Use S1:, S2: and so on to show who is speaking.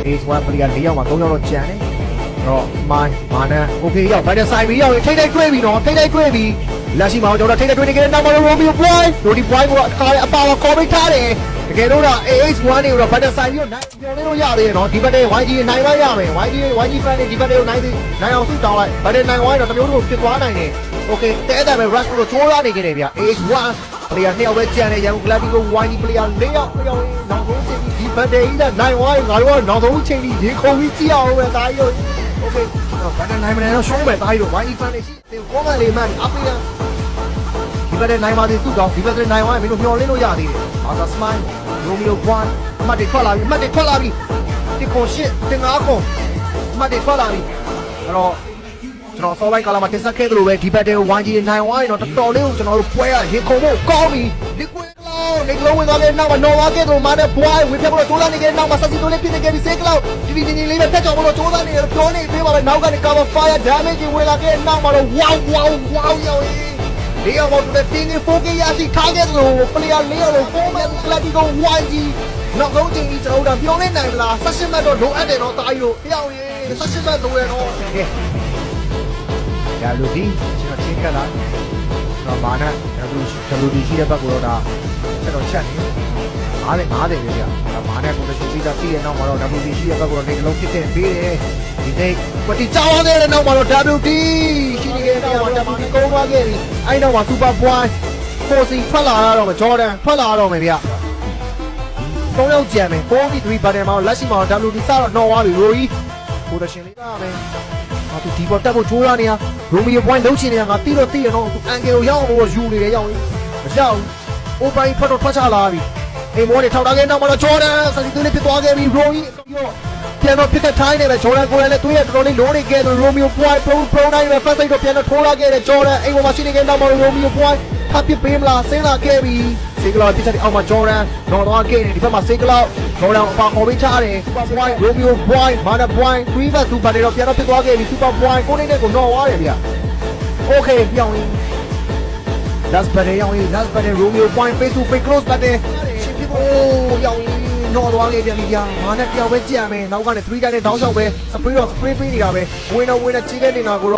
S1: A1 ပလီယာ၄ယောက်မှာ3ယောက်တော့ကျန်တယ်တော့မိုင်းမာနန်โอเคရောက်ဘိုင်တဲ့ဆိုင်ပြီးရောက်ထိတ်ထိတ်တွေ့ပြီနော်ထိတ်ထိတ်တွေ့ပြီလက်ရှိမှာကျွန်တော်ထိတ်ထိတ်တွေ့နေကြတဲ့နောက်မှာရိုမီယိုဘွိုင်းရိုဒီဘွိုင်းကအပါဝါခေါ်ပေးထားတယ်တကယ်တော့AH1 တွေကိုတော့ဘိုင်တဲ့ဆိုင်ပြီးတော့နိုင်ပြောလို့ရသေးတယ်နော်ဒီဘက်တဲ့ YG နိုင်ပါရမယ် YG fan တွေဒီဘက်တွေကိုနိုင်အောင်စုတောင်းလိုက်ဘိုင်တဲ့နိုင်ဝိုင်းတော့တမျိုးတို့ဖြစ်သွားနိုင်တယ်โอเคတဲ့အဲ့ဒါပဲ rush ကိုချိုးရနေကြတယ်ဗျ AH1 ပလီယာ2ယောက်ပဲကျန်တယ်ရန်ကုန်ကလပ်ဒီကို YG ပလီယာ4ယောက်နောက်ဆုံးချိန်ဒီဘက်တဲ့ကြီးကနိုင်ဝိုင်းငါတို့ကနောက်ဆုံးချိန်ကြီးရေခုံပြီးကြည့်အောင်ပဲဒါကြီးတို့โอเคဘာနဲ့နိုင်မလဲတော့ရှုံးမယ်တားကြီးတို့ YG fan တွေရှိတယ်ကောမန်လေးမှန်အပိယဒီဘက်နဲ့နိုင်ပါသေးစုကောင်းဒီဘက်နဲ့နိုင်ဝိုင်းမင်းတို့မျောလင်းလို့ရသေးတယ်အာသာစမိုင်းရိုမီယို1မှတ်တွေထွက်လာပြီဒီခွန်ရှစ်တင်ငါခွန်မှတ်တွေထွက်လာပြီအဲ့တော့ကျွန်တော်စောပိုင်းကာလမှာတင်ဆက်ခဲ့သလိုပဲဒီဘက်တဲ့ YG နိုင်ဝိုင်းတော့တော်တော်လေးကိုကျွန်တော်တို့ပွဲရရေခုံဖို့ကောင်းပြီဒီကွင်းနေကလုံးဝင်သွားတဲ့နောက်မှာနော်ဝါကဲတော့မာနဲ့ဘွိုင်းဝင်ဖြတ်ဖို့တိုးလာနေကြတဲ့နောက်မှာဆက်စီတိုးလေးဖြစ်နေကြပြီးစေကလောက်ဒီလေးလေးပဲဖက်ချော်ဖို့တိုးလာနေတယ်ပြောနေသေးပါပဲနောက်ကနေ cover fire damage ဝင်လာခဲ့နောက်မှာတော့ wow ရောဒီအောင်တော့တဲ့တင်းနေ 4K ရရှိထားခဲ့သလို player 4ယောက်လုံး4 man ကလပ်ဒီကို YG နောက်ဆုံးချိန်ကြီးကျွန်တော်တို့ပြောနေနိုင်မလား18မှတ်တော့လိုအပ်တယ်တော့တာကြီးတို့တယောက်ရေး18မှတ်လိုရတော့ကဲဒါလူဒီကျွန်တော်ချင်းကလာတော့မာနာWD ရှိတဲ့ဘက်ကိုတော့ဒါကျွန်တော်ချက်နေ50ပဲဗျာမာနာကိုလည်းရှိသေးတာပြီးတဲ့နောက်မှာတော့ WD ရှိတဲ့ဘက်ကိုတော့နေလုံးဖြစ်တဲ့ပေးတယ်ဒီနေ့ပတိကြောင်းတဲ့နောက်မှာတော့ WD ရှိနေခဲ့တဲ့နောက်မှာ WD ကုန်းသွားခဲ့ပြီအဲ့နောက်မှာ Super Boy 4C ထွက်လာတော့မယ်ဂျော်ဒန်ထွက်လာတော့မယ်ဗျာ3ယောက်ကြံမယ်43 button မှာလက်ရှိမှာ WD စတော့နော်သွားပြီရိုကြီးပိုဒရှင်လေးကမယ်ဟာသူဒီပေါ်တက်ဖို့ကြိုးရနေတာရိုမီယို point လုံးချင်နေတာငါတိတော့နော်အန်ကယ်ကိုရောက်အောင်လို့ယူနေတယ်ရောက်ရင်မကြောက်ဘူးအိုပိုင်းထွက်ချလာပြီအိမ်မောတွေထောက်ထားခဲ့နောက်မှာတော့ဂျော်ဒန်စစီသွေးလေးဖြစ်သွားခဲ့ပြီရိုကြီးပြန်တော့ဖြစ်တဲ့ထိုင်းနေပဲဂျော်ဒန်ကိုလည်းသွေးရတော်တော်လေးလိုးနေခဲ့တယ်ရိုမီယို point pro တိုင်းပဲ first side တော့ပြန်တော့ထိုးလာခဲ့တယ်ဂျော်ဒန်အိမ်ပေါ်မှာရှိနေခဲ့နောက်မှာရိုမီယို point ထပ်ပြပေးမလားဆင်းလာခဲ့ပြီစေကလောက်ပြချတဲ့အောက်မှာဂျော်ဒန်တော့တော့ခဲ့တယ်ဒီဘက်မှာစေကလောက်ဂျော်ဒန်အပါခေါ်ပေးချတယ် Super Boy ရိုမီယို point မာနာ point 3 vs 2 battle တော့ပြန်တော့ဖြစ်သွားခဲ့ပြီ Super Boy ကိုနေတဲ့ကိုတော့သွားတယ်ဗျโอเคပြောင်းရင် last battle ရောင်းရင် last battle Romeo point face to face close battle ရှင်ဖြစ်ဖို့ရောင်းရင်တော့သွားခဲ့ပြန်ပြီဗျာမာနဲ့တယောက်ပဲကြံမယ်နောက်ကနေ3တိုင်းနဲ့တောင်းလျှောက်ပဲ spray တော့ spray ပေးနေတာပဲဝင်တော့ကြီးတဲ့နေတာကို